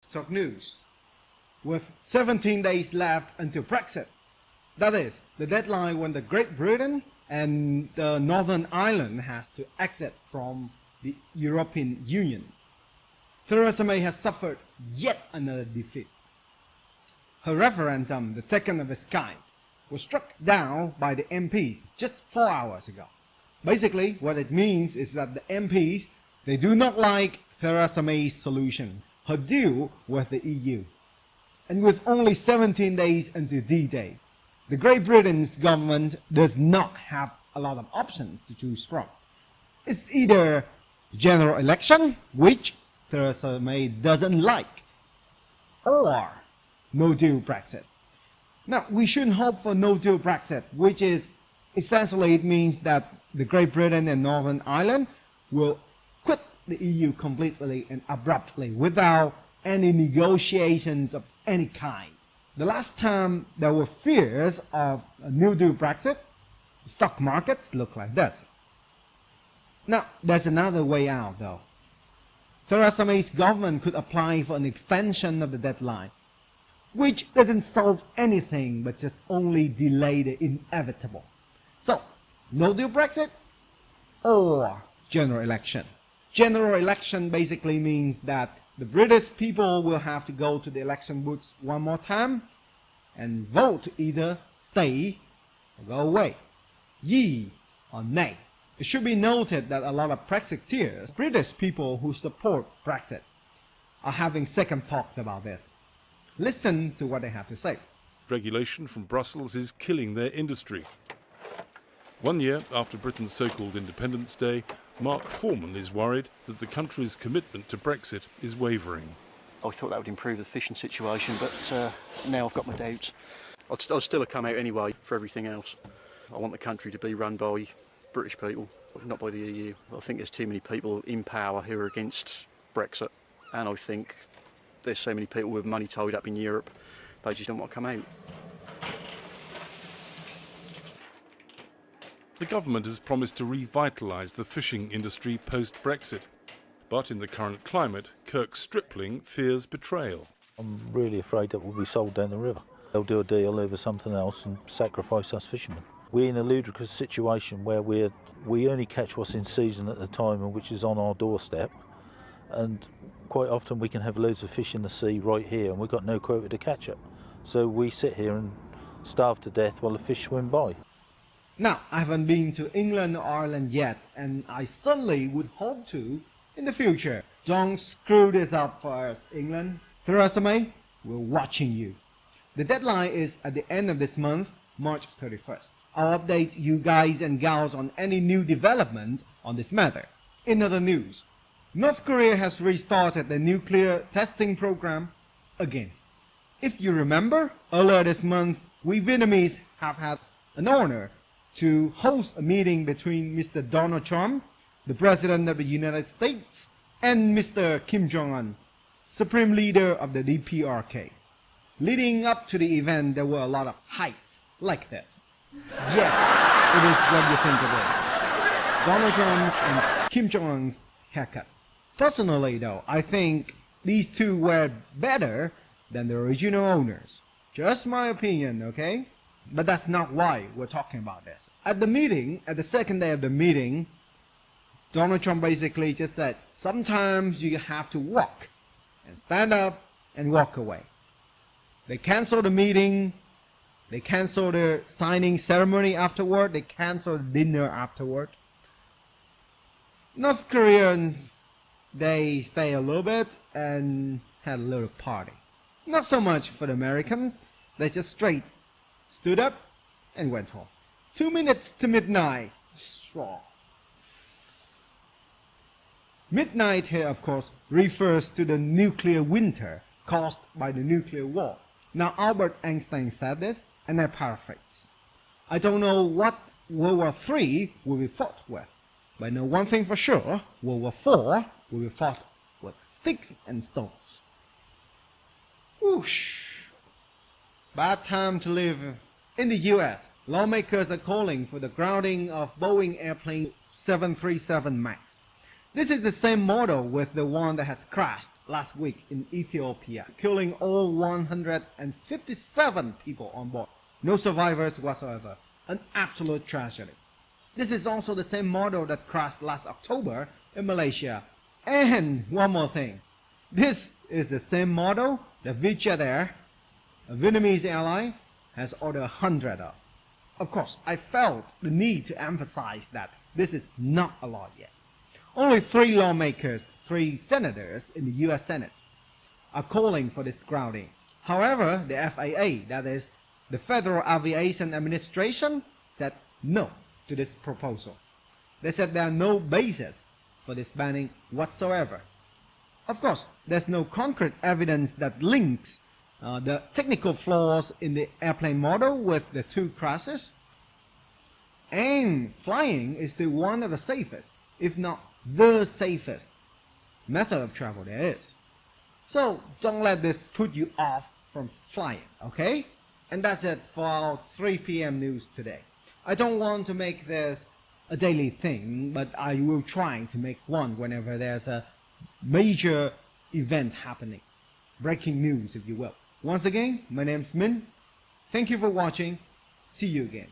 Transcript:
Stock news. With 17 days left until Brexit, that is, the deadline when the Great Britain and the Northern Ireland has to exit from the European Union, Theresa May has suffered yet another defeat. Her referendum, the second of its kind, was struck down by the MPs just 4 hours ago. Basically, what it means is that the MPs, they do not like Theresa May's solution, her deal with the EU. And with only 17 days until D-Day, the Great Britain's government does not have a lot of options to choose from. It's either general election, which Theresa May doesn't like, or no-deal Brexit. Now, we shouldn't hope for no-deal Brexit, which is essentially it means that the Great Britain and Northern Ireland will quit the EU completely and abruptly without any negotiations of any kind. The last time there were fears of a no-deal Brexit, the stock markets look like this. Now, there's another way out though. Theresa May's government could apply for an extension of the deadline, which doesn't solve anything but just only delay the inevitable. So, no-deal Brexit or general election. General election basically means that the British people will have to go to the election booths one more time and vote to either stay or go away, yea or nay. It should be noted that a lot of Brexiteers, British people who support Brexit, are having second thoughts about this. Listen to what they have to say. Regulation from Brussels is killing their industry. 1 year after Britain's so-called Independence Day, Mark Foreman is worried that the country's commitment to Brexit is wavering. I thought that would improve the fishing situation, but now I've got my doubts. I'd still have come out anyway for everything else. I want the country to be run by British people, not by the EU. I think there's too many people in power who are against Brexit, and I think there's so many people with money tied up in Europe, they just don't want to come out. The government has promised to revitalise the fishing industry post-Brexit. But in the current climate, Kirk Stripling fears betrayal. I'm really afraid that we'll be sold down the river. They'll do a deal over something else and sacrifice us fishermen. We're in a ludicrous situation where we only catch what's in season at the time and which is on our doorstep. And quite often we can have loads of fish in the sea right here and we've got no quota to catch it. So we sit here and starve to death while the fish swim by. Now, I haven't been to England or Ireland yet, and I certainly would hope to in the future. Don't screw this up for us, England. Theresa May, we're watching you. The deadline is at the end of this month, March 31st. I'll update you guys and gals on any new development on this matter. In other news, North Korea has restarted the nuclear testing program again. If you remember, earlier this month, we Vietnamese have had an honor to host a meeting between Mr. Donald Trump, the President of the United States, and Mr. Kim Jong-un, Supreme Leader of the DPRK. Leading up to the event, there were a lot of heights like this. Yes, it is what you think it is. Donald Trump's and Kim Jong-un's haircut. Personally though, I think these two were better than the original owners. Just my opinion, okay? But that's not why we're talking about this. At the meeting, at the second day of the meeting, Donald Trump basically just said, sometimes you have to walk and stand up and walk away. They canceled the meeting, they canceled the signing ceremony afterward, they canceled the dinner afterward. North Koreans, they stay a little bit and had a little party. Not so much for the Americans, they just straight stood up and went home. 2 minutes to midnight. Strong. Midnight here, of course, refers to the nuclear winter caused by the nuclear war. Now, Albert Einstein said this, and I paraphrase. I don't know what World War III will be fought with, but I know one thing for sure, World War IV will be fought with sticks and stones. Whoosh. Bad time to live. In the US, lawmakers are calling for the grounding of Boeing airplane 737 MAX. This is the same model with the one that has crashed last week in Ethiopia, killing all 157 people on board. No survivors whatsoever. An absolute tragedy. This is also the same model that crashed last October in Malaysia. And one more thing. This is the same model that Jet Air, a Vietnamese airline, has ordered 100 of. Of course, I felt the need to emphasize that this is not a law yet. Only 3 lawmakers, 3 senators in the US Senate, are calling for this grounding. However, the FAA, that is, the Federal Aviation Administration, said no to this proposal. They said there are no basis for this banning whatsoever. Of course, there's no concrete evidence that links the technical flaws in the airplane model with the 2 crashes. And flying is still one of the safest, if not the safest, method of travel there is. So don't let this put you off from flying, okay? And that's it for our 3 p.m. news today. I don't want to make this a daily thing, but I will try to make one whenever there's a major event happening. Breaking news, if you will. Once again, my name's Min. Thank you for watching. See you again.